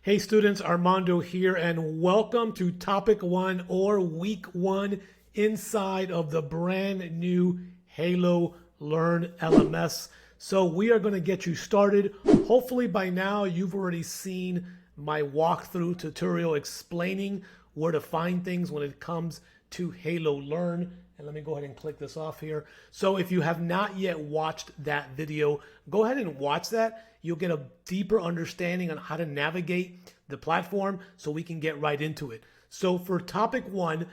Hey students, Armando here, and welcome to Topic 1 or Week 1 inside of the brand new Halo Learn LMS. So we are going to get you started. Hopefully by now you've already seen my walkthrough tutorial explaining where to find things when it comes to Halo Learn. And let me go ahead and click this off here. So if you have not yet watched that video, go ahead and watch that. You'll get a deeper understanding on how to navigate the platform so we can get right into it. So for topic 1,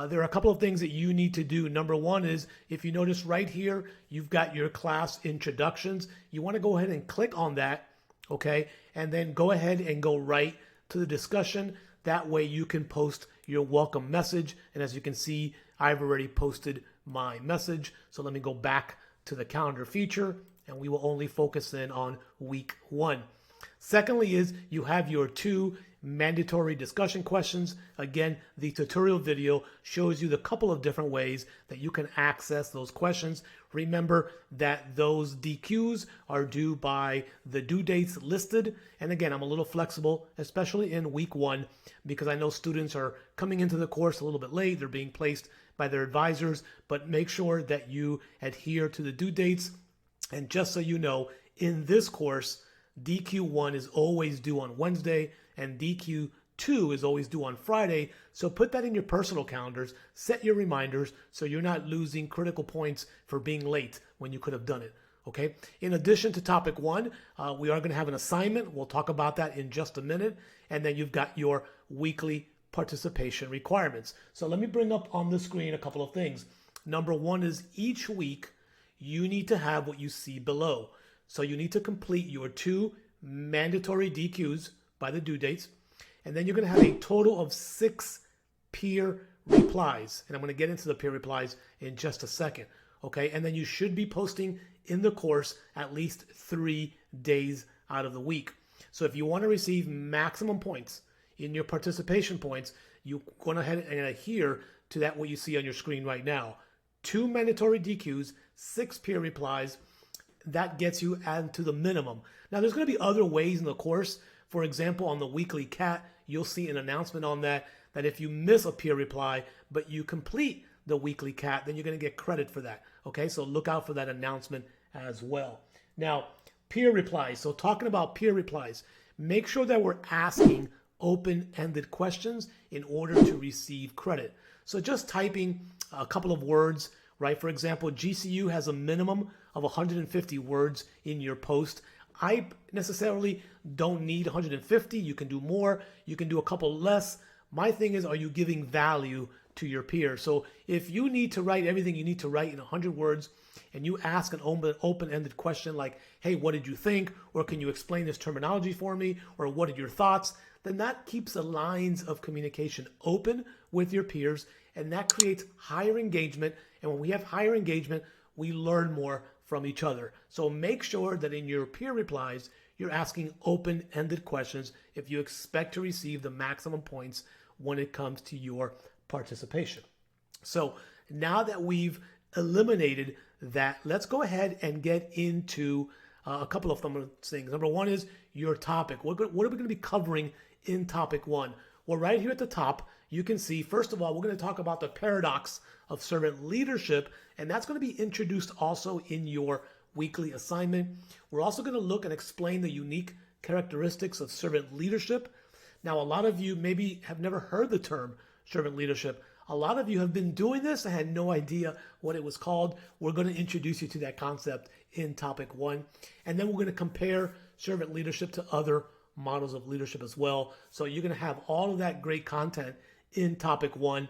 there are a couple of things that you need to do. Number 1 is, if you notice right here, you've got your class introductions. You want to go ahead and click on that, okay? And then go ahead and go right to the discussion. That way you can post your welcome message. And as you can see, I've already posted my message. So let me go back to the calendar feature and we will only focus in on week 1. Secondly is you have your 2 mandatory discussion questions. Again, the tutorial video shows you the couple of different ways that you can access those questions. Remember that those DQs are due by the due dates listed. And again, I'm a little flexible, especially in week 1, because I know students are coming into the course a little bit late. They're being placed by their advisors, but make sure that you adhere to the due dates. And just so you know, in this course, DQ1 is always due on Wednesday and DQ2 is always due on Friday. So put that in your personal calendars, set your reminders so you're not losing critical points for being late when you could have done it. Okay. In addition to topic 1, we are going to have an assignment. We'll talk about that in just a minute. And then you've got your weekly participation requirements. So let me bring up on the screen a couple of things. Number 1 is each week you need to have what you see below. So you need to complete your 2 mandatory DQs by the due dates. And then you're going to have a total of 6 peer replies. And I'm going to get into the peer replies in just a second. Okay. And then you should be posting in the course at least 3 days out of the week. So if you want to receive maximum points in your participation points, you go ahead and adhere to that what you see on your screen right now. 2 mandatory DQs, 6 peer replies. That gets you added to the minimum. Now, there's going to be other ways in the course. For example, on the weekly CAT, you'll see an announcement on that if you miss a peer reply, but you complete the weekly CAT, then you're going to get credit for that. Okay, so look out for that announcement as well. Now, peer replies. So talking about peer replies, make sure that we're asking open-ended questions in order to receive credit. So just typing a couple of words, right? For example, GCU has a minimum of 150 words in your post. I necessarily don't need 150. You can do more. You can do a couple less. My thing is, are you giving value to your peers? So if you need to write everything you need to write in 100 words and you ask an open-ended question like, hey, what did you think? Or can you explain this terminology for me? Or what are your thoughts? Then that keeps the lines of communication open with your peers, and that creates higher engagement. And when we have higher engagement, we learn more from each other. So make sure that in your peer replies, you're asking open-ended questions if you expect to receive the maximum points when it comes to your participation. So now that we've eliminated that, let's go ahead and get into a couple of things. Number 1 is your topic. What are we going to be covering in topic 1? Well, right here at the top, you can see, first of all, we're going to talk about the paradox of servant leadership, and that's going to be introduced also in your weekly assignment. We're also going to look and explain the unique characteristics of servant leadership. Now, a lot of you maybe have never heard the term servant leadership. A lot of you have been doing this and had no idea what it was called. We're going to introduce you to that concept in topic 1. And then we're going to compare servant leadership to other models of leadership as well. So you're going to have all of that great content in topic 1.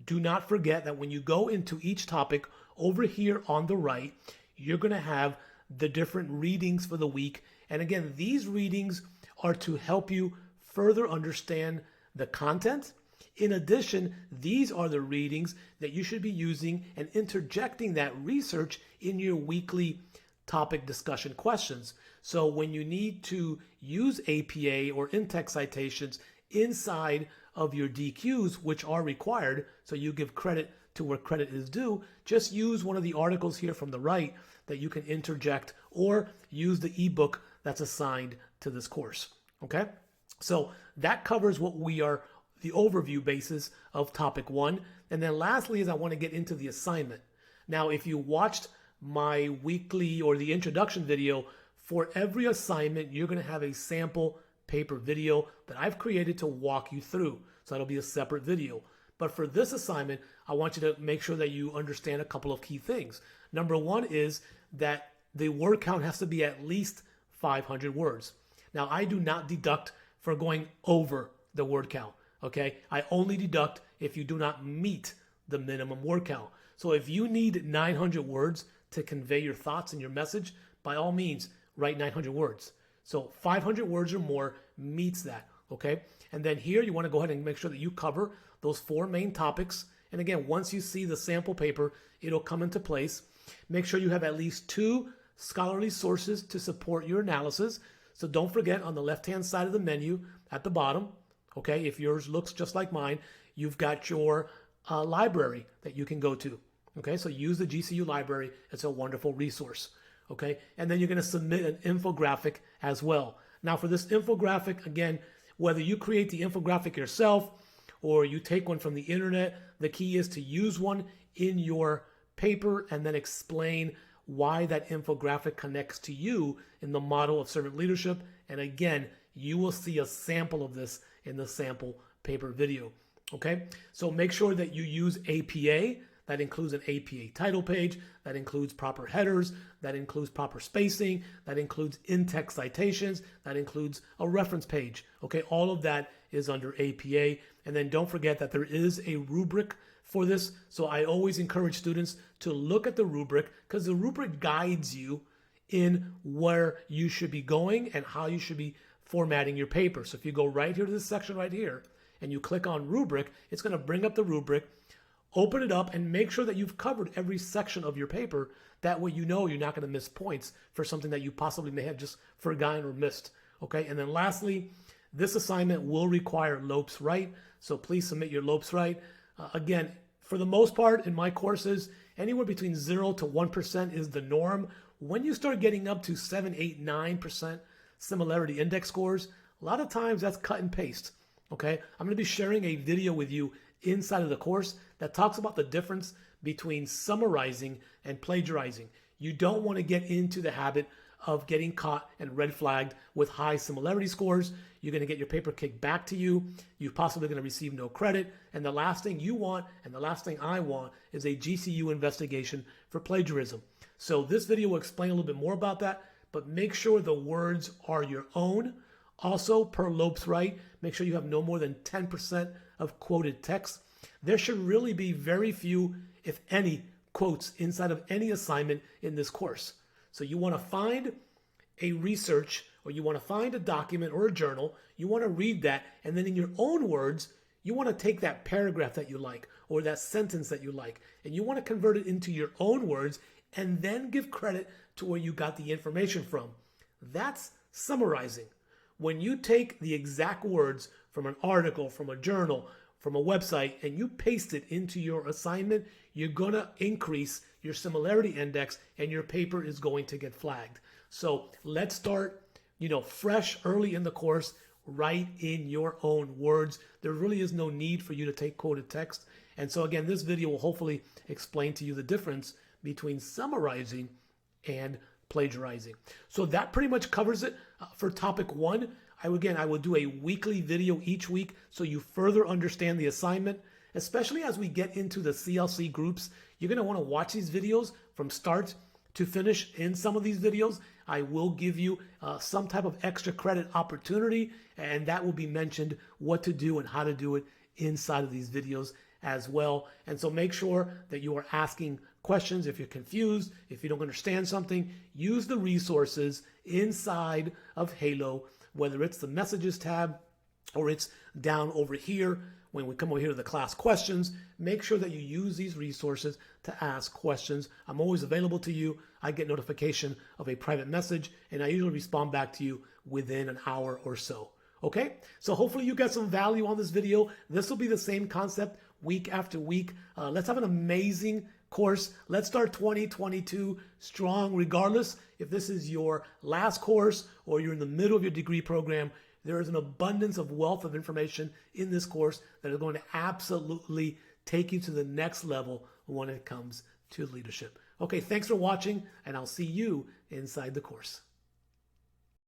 Do not forget that when you go into each topic, over here on the right, you're going to have the different readings for the week. And again, these readings are to help you further understand the content. In addition, these are the readings that you should be using and interjecting that research in your weekly topic discussion questions. So when you need to use APA or in-text citations inside of your DQs, which are required, so you give credit to where credit is due, just use one of the articles here from the right that you can interject, or use the ebook that's assigned to this course. Okay? So that covers what we are, the overview basis of topic 1. And then lastly is I want to get into the assignment. Now, if you watched my weekly or the introduction video, for every assignment, you're going to have a sample paper video that I've created to walk you through. So that'll be a separate video. But for this assignment, I want you to make sure that you understand a couple of key things. Number 1 is that the word count has to be at least 500 words. Now, I do not deduct for going over the word count, okay? I only deduct if you do not meet the minimum word count. So if you need 900 words to convey your thoughts and your message, by all means, write 900 words. So 500 words or more meets that, okay? And then here you want to go ahead and make sure that you cover those 4 main topics. And again, once you see the sample paper, it'll come into place. Make sure you have at least 2 scholarly sources to support your analysis. So don't forget, on the left-hand side of the menu at the bottom, okay, if yours looks just like mine, you've got your library that you can go to. Okay, so use the GCU library. It's a wonderful resource. Okay, and then you're going to submit an infographic as well. Now for this infographic, again, whether you create the infographic yourself or you take one from the internet, the key is to use one in your paper and then explain why that infographic connects to you in the model of servant leadership. And again, you will see a sample of this in the sample paper video. Okay, so make sure that you use APA. That includes an APA title page, that includes proper headers, that includes proper spacing, that includes in-text citations, that includes a reference page. Okay, all of that is under APA. And then don't forget that there is a rubric for this. So I always encourage students to look at the rubric, because the rubric guides you in where you should be going and how you should be formatting your paper. So if you go right here to this section right here and you click on rubric, it's going to bring up the rubric. Open it up and make sure that you've covered every section of your paper. That way you know you're not going to miss points for something that you possibly may have just forgotten or missed. Okay, and then lastly, this assignment will require Lopes Write, so please submit your Lopes Write. Again, for the most part in my courses, anywhere between 0 to 1% is the norm. When you start getting up to 7, 8, 9% similarity index scores, a lot of times that's cut and paste. Okay, I'm going to be sharing a video with you inside of the course that talks about the difference between summarizing and plagiarizing. You don't want to get into the habit of getting caught and red flagged with high similarity scores. You're going to get your paper kicked back to you. You're possibly going to receive no credit. And the last thing you want, and the last thing I want, is a GCU investigation for plagiarism. So this video will explain a little bit more about that, but make sure the words are your own. Also, per Lopes Write, make sure you have no more than 10% of quoted text. There should really be very few, if any, quotes inside of any assignment in this course. So you want to find a research, or you want to find a document or a journal, you want to read that, and then in your own words, you want to take that paragraph that you like or that sentence that you like, and you want to convert it into your own words and then give credit to where you got the information from. That's summarizing. When you take the exact words from an article, from a journal, from a website, and you paste it into your assignment, you're going to increase your similarity index and your paper is going to get flagged. So let's start, fresh early in the course. Write in your own words. There really is no need for you to take quoted text. And so again, this video will hopefully explain to you the difference between summarizing and plagiarizing. So that pretty much covers it for topic 1. I will do a weekly video each week so you further understand the assignment, especially as we get into the CLC groups. You're going to want to watch these videos from start to finish. In some of these videos, I will give you some type of extra credit opportunity, and that will be mentioned what to do and how to do it inside of these videos as well. And so make sure that you are asking questions. If you're confused, if you don't understand something, use the resources inside of Halo, whether it's the messages tab or it's down over here. When we come over here to the class questions, make sure that you use these resources to ask questions. I'm always available to you. I get notification of a private message, and I usually respond back to you within an hour or so. Okay, so hopefully you got some value on this video. This will be the same concept week after week. Let's have an amazing course. Let's start 2022 strong, regardless if this is your last course or you're in the middle of your degree program. There is an abundance of wealth of information in this course that is going to absolutely take you to the next level when it comes to leadership. Okay, thanks for watching, and I'll see you inside the course.